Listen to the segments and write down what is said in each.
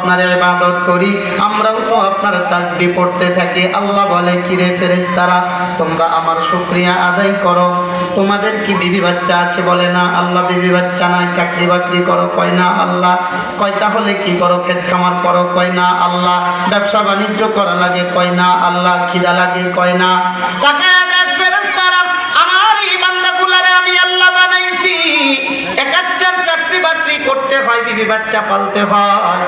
আপনার ইবাদত করি, আমরাও তো আপনার তাসবিহ পড়তে থাকি। আল্লাহ বলে, কিরে ফেরেশতারা, তোমরা আমার শুকরিয়া আদায় করো। তোমাদের কি বিবি বাচ্চা আছে? বলে না। আল্লাহ বিবি বাচ্চা নাই। চাকরি বাকরি করো? কয় না। আল্লাহ। কয় তাহলে কি করো? ক্ষেত খামার করো? কয় না। আল্লাহ। ব্যবসা বাণিজ্য করা লাগে? কয় না। আল্লাহ। খিদা লাগে? কয় না। ফেরেশতারা, আমার এই বান্দাগুলারে আমি আল্লাহ বানাইছি, একাত্তর চাকরি বাকরি করতে হয়, বিবি বাচ্চা পালতে হয়,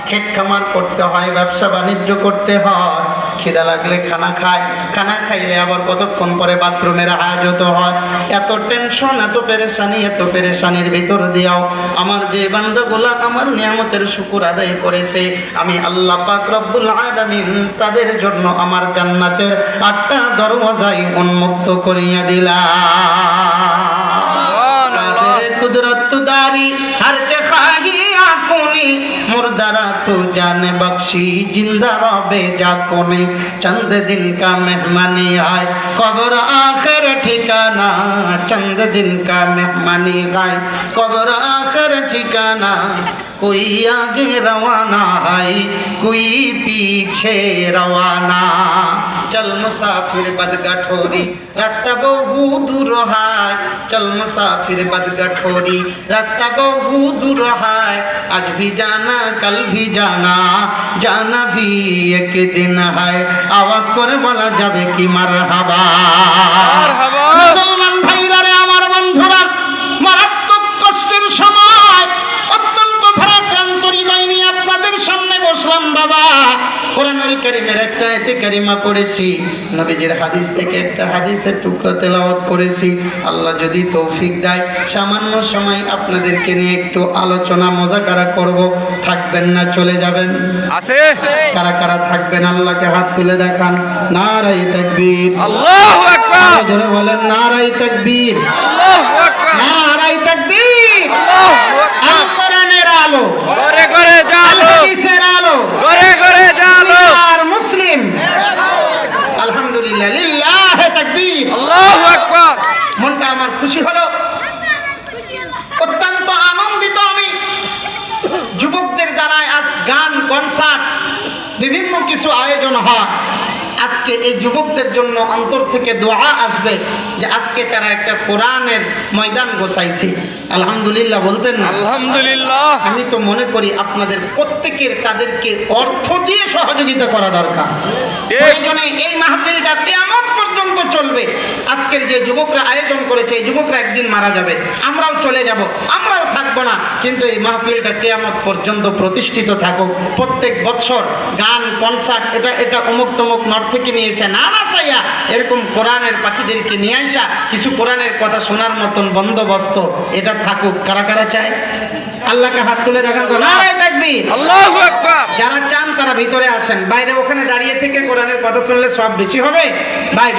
ক্ষেত খামার করতে হয়, ব্যবসা বাণিজ্য করতে হয়, খিদা লাগলে খানা খায়, খানা খাইলে আবার কতক্ষণ পরে বাথরুমের হাজত হয়। এত টেনশন, এত পেরেশানির ভিতর দিয়াও আমার যে বান্দাগুলা আমার নিয়ামতের শুকর আদায় করেছে, আমি আল্লাহ পাক রব্বুল আলামিন তাদের জন্য আমার জান্নাতের 8টা দরওয়াজাই উন্মুক্ত করিয়া দিলাম। কাদের কুদরত দারি হর চে খাহি আকুনি मुर्दारा तू जाने बख्शी जिंदा रबे जाकोने चंद दिन का मेहमानी आए कब्र आखिर ठिकाना चंद दिन का मेहमानी आए कब्र आखिर ठिकाना कोई आगे रवाना है कोई पीछे रवाना चल मुसाफिर बदगठोरी रास्ता बहु दूर है चल मुसाफिर बदगठोरी रास्ता बहु दूर है आज भी जाना कल भी जाना जाना भी एक दिन है आवाज করে বলা যাবে কি মারহাবা মারহাবা। মুসলমান ভাইরা রে, আমার বন্ধুরা, মারাত্মক কষ্টের সময় অত্যন্ত ভারাক্রান্ত হৃদয় নিয়ে আপনাদের সামনে বসলাম। বাবা, কোরআনুল কারীমের একটা আয়াতে কারিমা পড়েছি, নবীজির হাদিস থেকে একটা হাদিসের টুকরা তেলাওয়াত করেছি। আল্লাহ যদি তৌফিক দেয়, সামান্য সময় আপনাদেরকে নিয়ে একটু আলোচনা মোজাকারা করব। থাকবেন না চলে যাবেন? আছে কারা কারা থাকবেন? আল্লাহকে হাত তুলে দেখান। নারায়ে তাকবীর, আল্লাহু আকবার। জোরে বলেন নারায়ে তাকবীর, আল্লাহু আকবার। নারায়ে তাকবীর, আল্লাহু আকবার। কোরআনের আলো ঘরে ঘরে জ্বালো, হাদিসের আলো ঘরে ঘরে জ্বালো। আর মুসলিম আলহামদুলিল্লাহ, লিল্লাহি তাকবীর, আল্লাহু আকবার। মনটা আমার খুশি হলো, অত্যন্ত আনন্দিত আমি। যুবকদের দ্বারায় আজ গান, কনসার্ট, বিভিন্ন কিছু আয়োজন হয়। আজকে এই যুবকদের জন্য অন্তর থেকে দোয়া আসবে যে আজকে তারা একটা কোরআনের ময়দান গোছাইছে। আলহামদুলিল্লাহ বলতেন না? আলহামদুলিল্লাহ। আমি তো মনে করি আপনাদের প্রত্যেকের তাদেরকে অর্থ দিয়ে সহযোগিতা করা দরকার। প্রয়োজনে এই মাহফিলটা কিয়ামত পর্যন্ত চলবে। আজকের যে যুবকরা আয়োজন করেছে, এই যুবকরা একদিন মারা যাবে, আমরাও চলে যাব, আমরাও থাকবো না, কিন্তু এই মাহফিলটা কিয়ামত পর্যন্ত প্রতিষ্ঠিত থাকুক। প্রত্যেক বছর গান, কনসার্ট, এটা অমুক তমুক নর্থ থেকে নিয়ে এসে না চাইয়া এরকম কোরআনের পাখিদেরকে নিয়ে আসা, কিছু কোরআনের কথা শোনার মতন বন্দোবস্ত এটা থাকুক। কারা কারা চায়? আল্লাহকে হাত তুলে দেখান তো। নারায়ে তাকবীর, আল্লাহু আকবার। যারা চান তারা ভিতরে আসেন। বাইরে ওখানে দাঁড়িয়ে থেকে কোরআনের কথা শুনলে সব বেশি হবে ভাই।